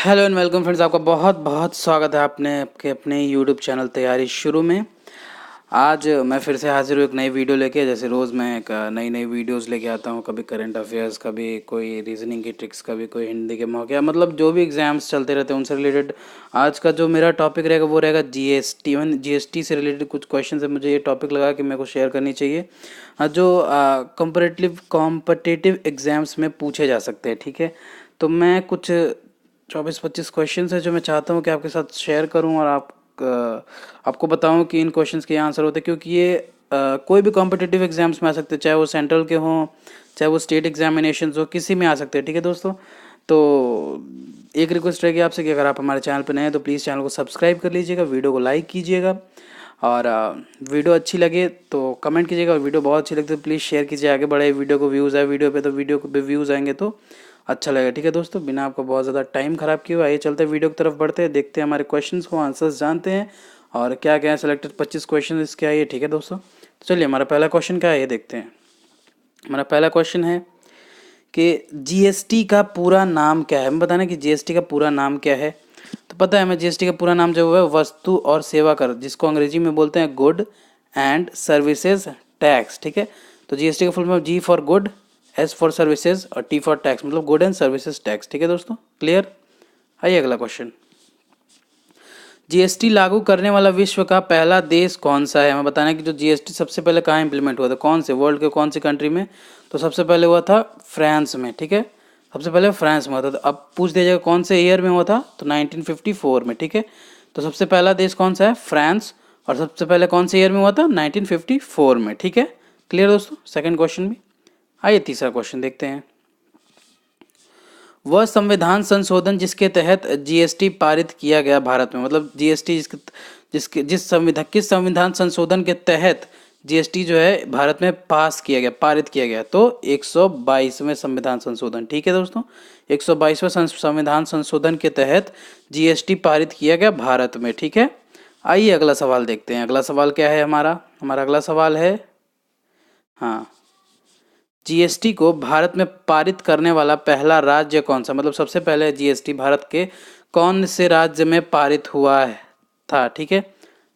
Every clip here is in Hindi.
हेलो एंड वेलकम फ्रेंड्स, आपका बहुत बहुत स्वागत है आपके अपने यूट्यूब चैनल तैयारी शुरू में। आज मैं फिर से हाजिर हूँ एक नई वीडियो लेके। जैसे रोज़ मैं एक नई नई वीडियोस लेके आता हूँ, कभी करंट अफेयर्स, कभी कोई रीजनिंग की ट्रिक्स, कभी कोई हिंदी के मौके, मतलब जो भी एग्जाम्स चलते रहते हैं उनसे रिलेटेड। आज का जो मेरा टॉपिक रहेगा वो रहेगा जीएसटी। इवन जीएसटी से रिलेटेड कुछ क्वेश्चन है, मुझे ये टॉपिक लगा कि मेरे को शेयर करनी चाहिए, जो कॉम्पिटिटिव एग्जाम्स में पूछे जा सकते हैं। ठीक है, तो मैं कुछ 24-25 क्वेश्चन है जो मैं चाहता हूँ कि आपके साथ शेयर करूँ और आपको बताऊँ कि इन क्वेश्चंस के आंसर होते हैं, क्योंकि ये कोई भी कॉम्पिटिटिव एग्जाम्स में आ सकते हैं, चाहे वो सेंट्रल के हों, चाहे वो स्टेट एग्जामिनेशन हो, किसी में आ सकते हैं। ठीक है दोस्तों, तो एक रिक्वेस्ट रहेगी आपसे कि अगर आप हमारे चैनल पर नए हैं तो प्लीज़ चैनल को सब्सक्राइब कर लीजिएगा, वीडियो को लाइक कीजिएगा, और वीडियो अच्छी लगे तो कमेंट कीजिएगा, और वीडियो बहुत अच्छी लगती है तो प्लीज़ शेयर कीजिए, आगे बढ़े। वीडियो को व्यूज़ आए वीडियो पे तो वीडियो पे व्यूज़ आएंगे तो अच्छा लगेगा। ठीक है दोस्तों, बिना आपको बहुत ज़्यादा टाइम ख़राब किए हुए आइए चलते हैं वीडियो की तरफ बढ़ते हैं, देखते हैं हमारे क्वेश्चंस को, आंसर्स जानते हैं और क्या क्या है। सिलेक्टेड 25 क्वेश्चन इसके आइए। ठीक है दोस्तों, तो चलिए हमारा पहला क्वेश्चन क्या है ये देखते हैं। हमारा पहला क्वेश्चन है कि जीएसटी का पूरा नाम क्या है। हमें बताना कि जीएसटी का पूरा नाम क्या है। तो पता है हमें जीएसटी का पूरा नाम जो है वस्तु और सेवा कर, जिसको अंग्रेजी में बोलते हैं गुड एंड सर्विसेज टैक्स। ठीक है, तो जीएसटी का full form G for good, S for services और टी फॉर टैक्स, मतलब गुड एंड सर्विसेज टैक्स। ठीक है दोस्तों, क्लियर। आइए अगला क्वेश्चन। जीएसटी लागू करने वाला विश्व का पहला देश कौन सा है। हमें बताना है कि जो जीएसटी सबसे पहले कहाँ इंप्लीमेंट हुआ था, कौन से वर्ल्ड के कौन सी कंट्री में। तो सबसे पहले हुआ था फ्रांस में। ठीक है, सबसे पहले फ्रांस में हुआ था। तो अब पूछ दिया जाएगा कौन से ईयर में हुआ था, तो 1954 में। ठीक है, तो सबसे पहला देश कौन सा है, फ्रांस, और सबसे पहले कौन से ईयर में हुआ था, 1954 में। ठीक है, क्लियर दोस्तों, सेकेंड क्वेश्चन भी। आइए तीसरा क्वेश्चन देखते हैं। वह संविधान संशोधन जिसके तहत जीएसटी पारित किया गया भारत में, मतलब जीएसटी किस संविधान संशोधन के तहत जीएसटी जो है भारत में पास किया गया, पारित किया गया, तो 122वें संविधान संशोधन। ठीक है दोस्तों, 122वें संविधान संशोधन के तहत जीएसटी पारित किया गया भारत में। ठीक है, आइए अगला सवाल देखते हैं। अगला सवाल क्या है हमारा अगला सवाल है, हाँ, जीएसटी को भारत में पारित करने वाला पहला राज्य कौन सा, मतलब सबसे पहले जीएसटी भारत के कौन से राज्य में पारित हुआ था। ठीक है,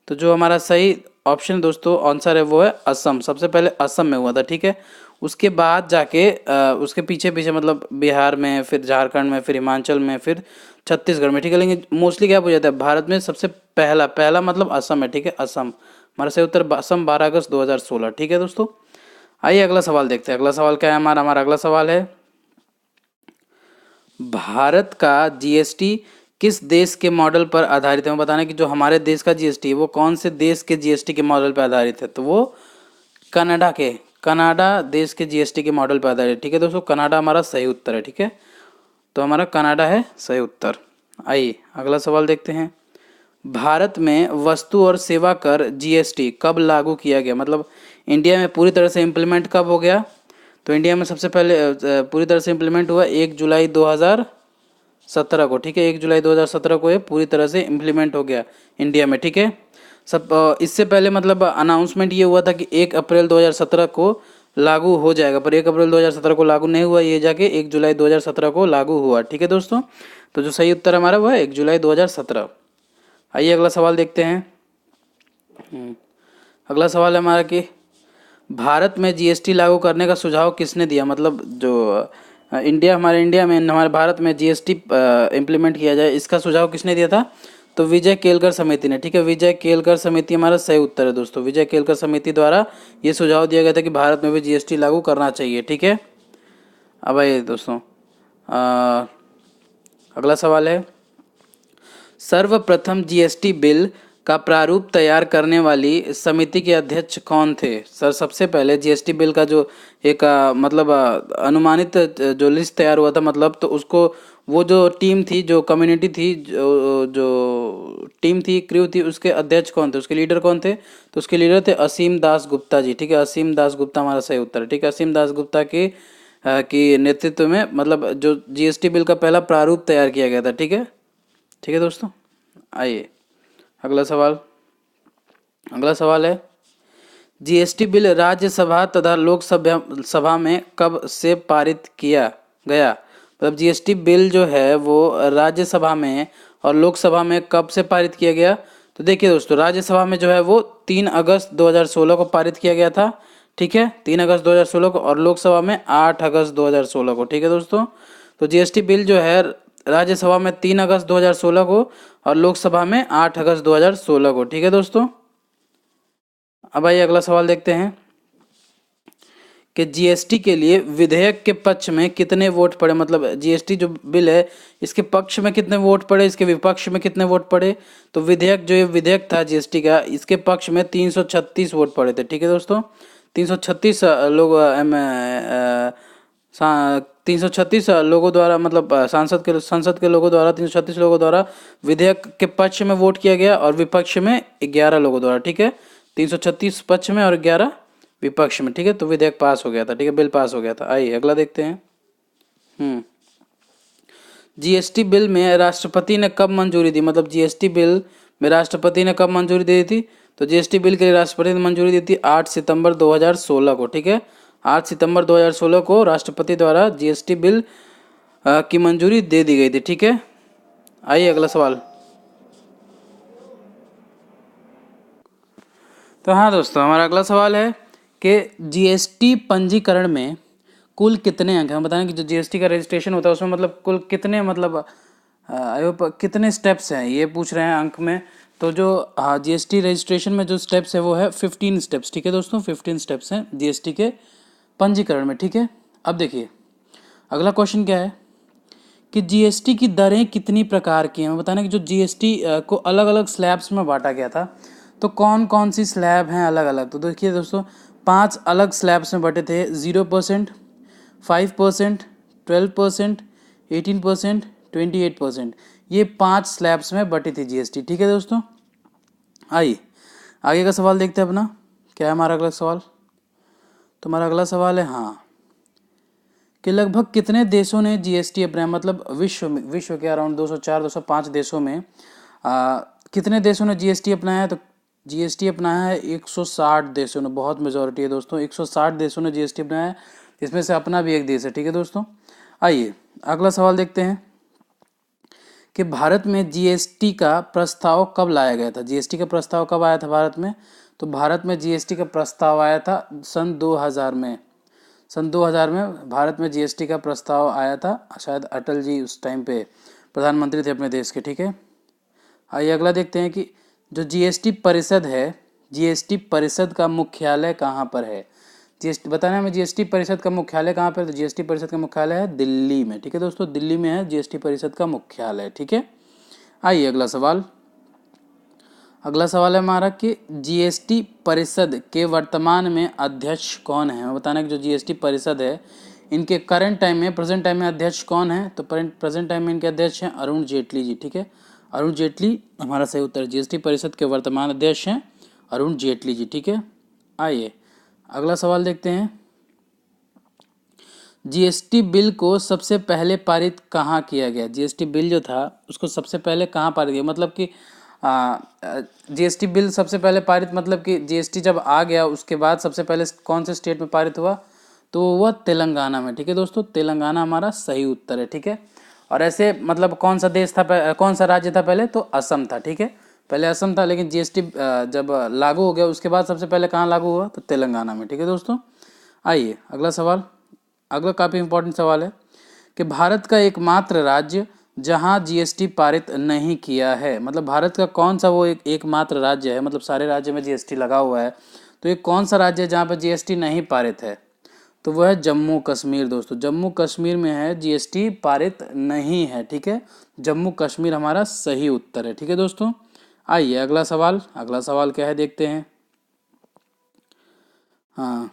तो जो हमारा सही ऑप्शन दोस्तों आंसर है वो है असम। सबसे पहले असम में हुआ था। ठीक है, उसके बाद जाके उसके पीछे पीछे मतलब बिहार में, फिर झारखंड में, फिर हिमाचल में, फिर छत्तीसगढ़ में। ठीक है, लेकिन मोस्टली क्या पूछा जाता है, भारत में सबसे पहला पहला मतलब असम है। ठीक है, असम, हमारा सही उत्तर असम, 12 अगस्त 2016। ठीक है दोस्तों, आइए अगला सवाल देखते हैं। अगला सवाल क्या है हमारा अगला सवाल है, भारत का जीएसटी किस देश के मॉडल पर आधारित है। हमें बताना है कि जो हमारे देश का जीएसटी है वो कौन से देश के जीएसटी के मॉडल पर आधारित है, तो वो कनाडा देश के जीएसटी के मॉडल पर आधारित है। ठीक है दोस्तों, कनाडा हमारा सही उत्तर है। ठीक है, तो हमारा कनाडा है सही उत्तर। आइए अगला सवाल देखते हैं। भारत में वस्तु और सेवा कर जीएसटी कब लागू किया गया, मतलब इंडिया में पूरी तरह से इम्प्लीमेंट कब हो गया। तो इंडिया में सबसे पहले पूरी तरह से इम्प्लीमेंट हुआ 1 जुलाई 2017 को। ठीक है, 1 जुलाई 2017 को ये पूरी तरह से इम्प्लीमेंट हो गया इंडिया में। ठीक है, इससे पहले मतलब अनाउंसमेंट ये हुआ था कि 1 अप्रैल 2017 को लागू हो जाएगा, पर 1 अप्रैल 2017 को लागू नहीं हुआ, ये जाके 1 जुलाई 2017 को लागू हुआ। ठीक है दोस्तों, तो जो सही उत्तर हमारा वो है 1 जुलाई 2017। आइए अगला सवाल देखते हैं। अगला सवाल है हमारा कि भारत में जीएसटी लागू करने का सुझाव किसने दिया, मतलब जो हमारे इंडिया में, हमारे भारत में जीएसटी इम्प्लीमेंट किया जाए, इसका सुझाव किसने दिया था, तो विजय केलकर समिति ने। ठीक है, विजय केलकर समिति हमारा सही उत्तर है दोस्तों। विजय केलकर समिति द्वारा ये सुझाव दिया गया था कि भारत में भी जीएसटी लागू करना चाहिए। ठीक है, अब आइए दोस्तों अगला सवाल है, सर्वप्रथम जीएसटी बिल का प्रारूप तैयार करने वाली समिति के अध्यक्ष कौन थे। सर, सबसे पहले जीएसटी बिल का जो एक मतलब अनुमानित जो लिस्ट तैयार हुआ था, मतलब तो उसको वो जो टीम थी, जो कम्युनिटी थी, जो टीम थी, क्रू थी, उसके अध्यक्ष कौन थे, उसके लीडर कौन थे, तो उसके लीडर थे असीम दास गुप्ता जी। ठीक है, असीम दास गुप्ता हमारा सही उत्तर है। ठीक है, असीम दास गुप्ता के की नेतृत्व में मतलब जो जीएसटी बिल का पहला प्रारूप तैयार किया गया था। ठीक है दोस्तों, आइए अगला सवाल। अगला सवाल है, जीएसटी बिल राज्यसभा तथा लोकसभा में कब से पारित किया गया। मतलब जीएसटी बिल जो है वो राज्यसभा में और लोकसभा में कब से पारित किया गया? तो देखिए दोस्तों, राज्यसभा में जो है वो 3 अगस्त 2016 को पारित किया गया था, ठीक है, 3 अगस्त 2016 को, और लोकसभा में 8 अगस्त 2016 को, ठीक है दोस्तों। तो जीएसटी बिल जो है राज्यसभा में 3 अगस्त 2016 को और लोकसभा में 8 अगस्त 2016 को, ठीक है दोस्तों। अब आइए अगला सवाल देखते हैं कि जीएसटी के लिए विधेयक के पक्ष में कितने वोट पड़े, मतलब जीएसटी जो बिल है इसके पक्ष में कितने वोट पड़े, इसके विपक्ष में कितने वोट पड़े। तो विधेयक जो ये विधेयक था जीएसटी का, इसके पक्ष में 336 वोट पड़े थे, ठीक है दोस्तों। 336 लोग 336 लोगों द्वारा, मतलब संसद के लोगों द्वारा, 336 लोगों द्वारा विधेयक के पक्ष में वोट किया गया और विपक्ष में 11 लोगों द्वारा, ठीक है। 336 पक्ष में और 11 विपक्ष में, ठीक है। तो विधेयक पास हो गया था, ठीक है, बिल पास हो गया था। आइए अगला देखते हैं। जीएसटी बिल में राष्ट्रपति ने कब मंजूरी दी, मतलब जीएसटी बिल में राष्ट्रपति ने कब मंजूरी दी थी? तो जीएसटी बिल के लिए राष्ट्रपति ने मंजूरी दी थी 8 सितंबर 2016 को, ठीक है। 8 सितंबर 2016 को राष्ट्रपति द्वारा जीएसटी बिल की मंजूरी दे दी गई थी, ठीक है। आइए अगला सवाल। तो हाँ दोस्तों, हमारा अगला सवाल है कि जीएसटी पंजीकरण में कुल कितने अंक हैं? हम बताएं कि जो जीएसटी का रजिस्ट्रेशन होता है उसमें मतलब कुल कितने, मतलब कितने स्टेप्स हैं, ये पूछ रहे हैं अंक में। तो जो जीएसटी रजिस्ट्रेशन में जो स्टेप्स है वो है 15 स्टेप्स, ठीक है दोस्तों। 15 स्टेप्स हैं जीएसटी के पंजीकरण में, ठीक है। अब देखिए अगला क्वेश्चन क्या है कि जीएसटी की दरें कितनी प्रकार की हैं। मैं बताना कि जो जीएसटी को अलग अलग स्लैब्स में बांटा गया था, तो कौन कौन सी स्लैब हैं अलग अलग। तो देखिए दोस्तों, 5 अलग स्लैब्स में बटे थे, 0%, 5%, 12%, 18%, 28%। ये 5 स्लैब्स में बटी थी जीएसटी, ठीक है दोस्तों। आइए आगे का सवाल देखते हैं अपना, क्या है हमारा अगला सवाल। तो हमारा अगला सवाल है हाँ कि लगभग कितने देशों ने जीएसटी अपनाया, मतलब विश्व के अराउंड 204 205 देशों में कितने देशों ने जीएसटी अपनाया है। तो जीएसटी अपनाया है 160 देशों ने, बहुत मेजॉरिटी है दोस्तों। 160 देशों ने जीएसटी अपनाया है, इसमें से अपना भी एक देश है, ठीक है दोस्तों। आइए अगला सवाल देखते हैं कि भारत में जीएसटी का प्रस्ताव कब लाया गया था। जीएसटी का प्रस्ताव कब आया था भारत में? तो भारत में जीएसटी का प्रस्ताव आया था सन 2000 में। सन 2000 में भारत में जीएसटी का प्रस्ताव आया था, शायद अटल जी उस टाइम पे प्रधानमंत्री थे अपने देश के, ठीक है। आइए अगला देखते हैं कि जो जीएसटी परिषद है, जीएसटी परिषद का मुख्यालय कहाँ पर है। जीएसटी बताना हमें, जीएसटी परिषद का मुख्यालय कहाँ पर है। तो जीएसटी परिषद का मुख्यालय है दिल्ली में, ठीक है दोस्तों। दिल्ली में है जीएसटी परिषद का मुख्यालय, ठीक है। आइए अगला सवाल। अगला सवाल है हमारा कि जीएसटी परिषद के वर्तमान में अध्यक्ष कौन है। बताना कि जो जीएसटी परिषद है इनके करंट टाइम में, प्रेजेंट टाइम में अध्यक्ष कौन है। तो प्रेजेंट टाइम में इनके अध्यक्ष हैं अरुण जेटली जी, ठीक है। अरुण जेटली हमारा सही उत्तर। जीएसटी परिषद के वर्तमान अध्यक्ष हैं अरुण जेटली जी, ठीक है। आइए अगला सवाल देखते हैं। जीएसटी बिल को सबसे पहले पारित कहाँ किया गया। जीएसटी बिल जो था उसको सबसे पहले कहाँ पारित किया, मतलब कि जीएसटी बिल सबसे पहले पारित, मतलब कि जीएसटी जब आ गया उसके बाद सबसे पहले कौन से स्टेट में पारित हुआ। तो वो हुआ तेलंगाना में, ठीक है दोस्तों। तेलंगाना हमारा सही उत्तर है, ठीक है। और ऐसे मतलब कौन सा देश था, कौन सा राज्य था पहले, तो असम था, ठीक है। पहले असम था, लेकिन जीएसटी जब लागू हो गया उसके बाद सबसे पहले कहाँ लागू हुआ, तो तेलंगाना में, ठीक है दोस्तों। आइए अगला सवाल। अगला काफ़ी इंपॉर्टेंट सवाल है कि भारत का एकमात्र राज्य जहां जीएसटी पारित नहीं किया है, मतलब भारत का कौन सा वो एकमात्र राज्य है, मतलब सारे राज्य में जीएसटी लगा हुआ है, तो ये कौन सा राज्य है जहाँ पर जीएसटी नहीं पारित है। तो वो है जम्मू कश्मीर दोस्तों। जम्मू कश्मीर में है जीएसटी पारित नहीं है, ठीक है। जम्मू कश्मीर हमारा सही उत्तर है, ठीक है दोस्तों। आइए अगला सवाल। अगला सवाल क्या है देखते हैं। हाँ,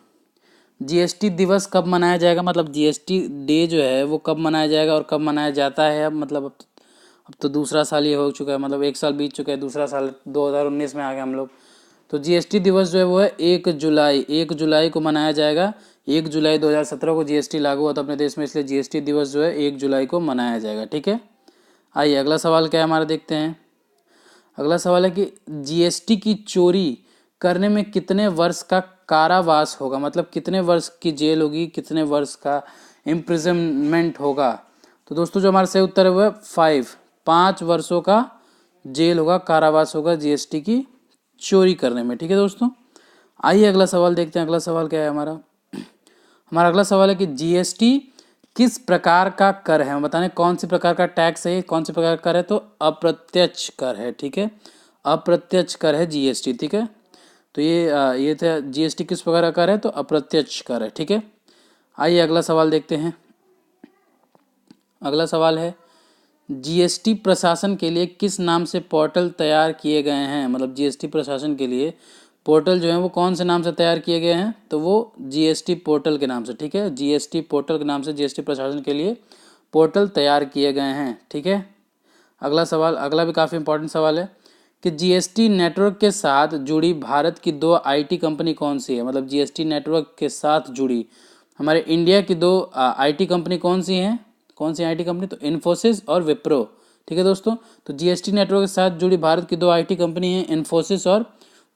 जीएसटी दिवस कब मनाया जाएगा, मतलब जीएसटी डे जो है वो कब मनाया जाएगा और कब मनाया जाता है। अब मतलब अब तो दूसरा साल ये हो चुका है, मतलब एक साल बीत चुका है, दूसरा साल 2019 में आ गए हम लोग। तो जीएसटी दिवस जो है वो है 1 जुलाई को मनाया जाएगा। 1 जुलाई 2017 को जीएसटी लागू हुआ था अपने देश में, इसलिए जीएसटी दिवस जो है 1 जुलाई को मनाया जाएगा, ठीक है। आइए अगला सवाल क्या है हमारा देखते हैं। अगला सवाल है कि जीएसटी की चोरी करने में कितने वर्ष का कारावास होगा, मतलब कितने वर्ष की जेल होगी, कितने वर्ष का इम्प्रिजनमेंट होगा तो दोस्तों जो हमारा सही उत्तर है वो है 5, 5 वर्षों का जेल होगा, कारावास होगा जीएसटी की चोरी करने में। ठीक है दोस्तों, आइए अगला सवाल देखते हैं। अगला सवाल क्या है हमारा? हमारा अगला सवाल है कि जीएसटी किस प्रकार का कर है? हम बताने कौन सी प्रकार का टैक्स है, कौन सी प्रकार का कर है, तो अप्रत्यक्ष कर है। ठीक है, अप्रत्यक्ष कर है जीएसटी। ठीक है, तो ये था जीएसटी किस प्रकार का कर है, तो अप्रत्यक्ष कर है। ठीक है, आइए अगला सवाल देखते हैं। अगला सवाल है जीएसटी प्रशासन के लिए किस नाम से पोर्टल तैयार किए गए हैं? मतलब जीएसटी प्रशासन के लिए पोर्टल जो है वो कौन से नाम से तैयार किए गए हैं, तो वो जीएसटी पोर्टल के नाम से। ठीक है, जीएसटी पोर्टल के नाम से जीएसटी प्रशासन के लिए पोर्टल तैयार किए गए हैं। ठीक है, अगला सवाल, अगला भी काफ़ी इंपॉर्टेंट सवाल है कि जीएसटी नेटवर्क के साथ जुड़ी भारत की 2 आईटी कंपनी कौन सी है? मतलब जीएसटी नेटवर्क के साथ जुड़ी हमारे इंडिया की 2 आईटी कंपनी कौन सी हैं? कौन सी आईटी कंपनी? तो इन्फोसिस और विप्रो। ठीक है दोस्तों, तो जीएसटी नेटवर्क के साथ जुड़ी भारत की 2 आईटी कंपनी हैं, इन्फोसिस और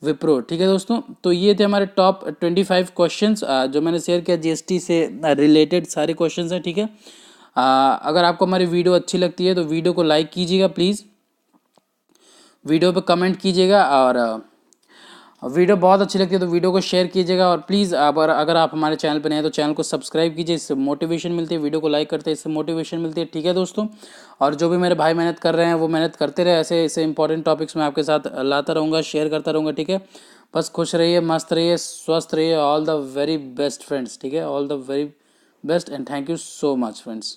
विप्रो। ठीक है दोस्तों, तो ये थे हमारे टॉप 25 क्वेश्चंस जो मैंने शेयर किया जीएसटी से रिलेटेड सारे क्वेश्चंस हैं। ठीक है, अगर आपको हमारी वीडियो अच्छी लगती है तो वीडियो को लाइक कीजिएगा प्लीज़, वीडियो पे कमेंट कीजिएगा, और वीडियो बहुत अच्छी लगती है तो वीडियो को शेयर कीजिएगा, और प्लीज़ अगर आप हमारे चैनल पर नए हैं तो चैनल को सब्सक्राइब कीजिए, इससे मोटिवेशन मिलती है। वीडियो को लाइक करते हैं, इससे मोटिवेशन मिलती है। ठीक है दोस्तों, और जो भी मेरे भाई मेहनत कर रहे हैं वो मेहनत करते रहे, ऐसे ऐसे इंपॉर्टेंट टॉपिक्स मैं आपके साथ लाता रहूँगा, शेयर करता रहूँगा। ठीक है, बस खुश रहिए, मस्त रहिए, स्वस्थ रहिए। All the very best friends. ठीक है, all the very best and thank you so much friends.